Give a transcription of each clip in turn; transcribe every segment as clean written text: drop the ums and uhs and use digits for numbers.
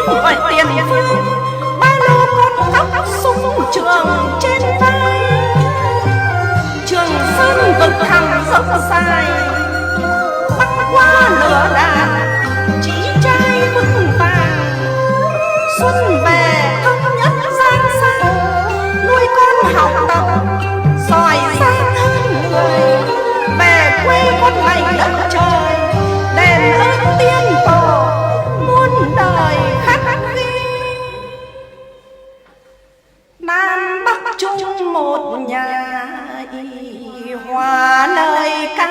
phương gọi tiền phương, ba lô con tóc súng trường trên vai. Trường Sơn vực thẳm dốc dài, băng qua lửa đạn chỉ trai vững vàng. Xuân về thống nhất giang sang, nuôi con học tập giỏi giang hơn người. Về quê con mảnh đất trời, đền ơn tiên tổ muôn đời khắc ghi. Nam Bắc chung một nhà, hòa lời ca.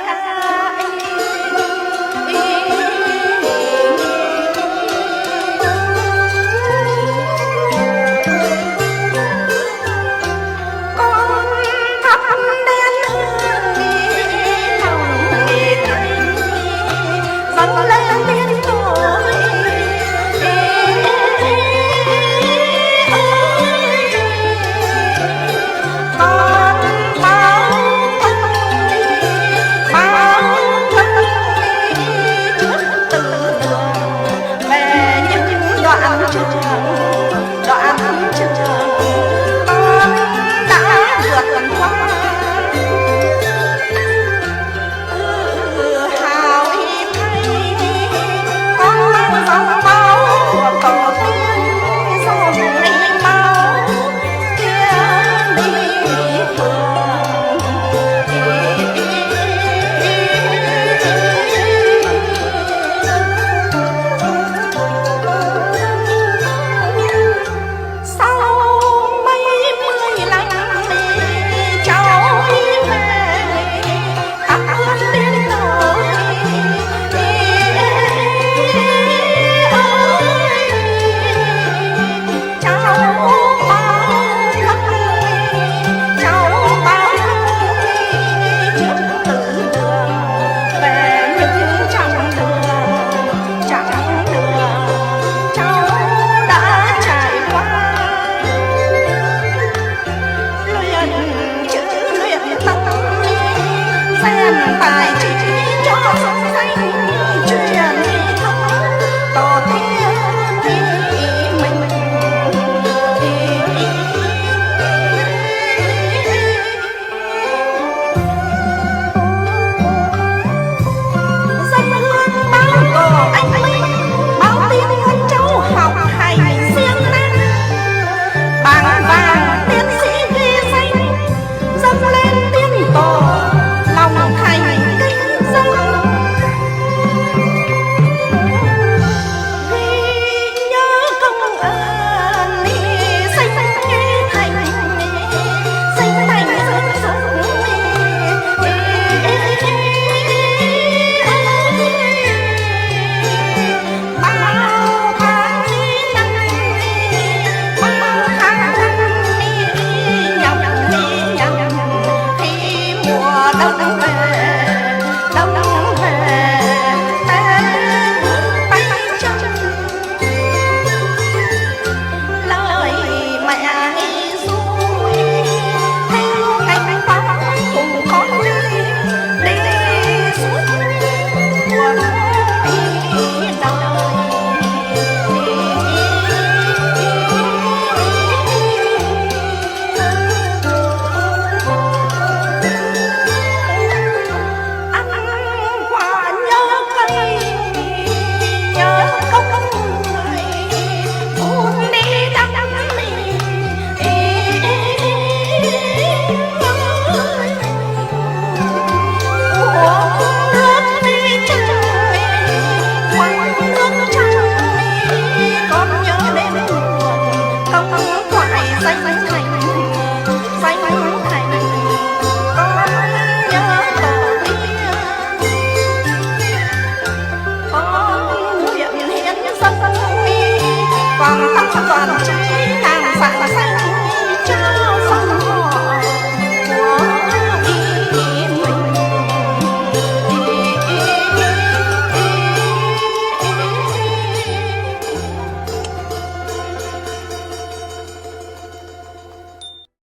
Bài chỉ cho sông xanh truyền thống tổ tiên mình. Dân hương báo tổ anh linh, báo tin con cháu học hành siêng năng. Bàng vàng tiến sĩ ghi danh, dâng lên tiên tổ lòng thành kính dâng. Ghi nhớ công ơn sinh thành, sinh thành dân sống. Bao tháng năm, bao tháng nhọc khi mùa đông về. Toàn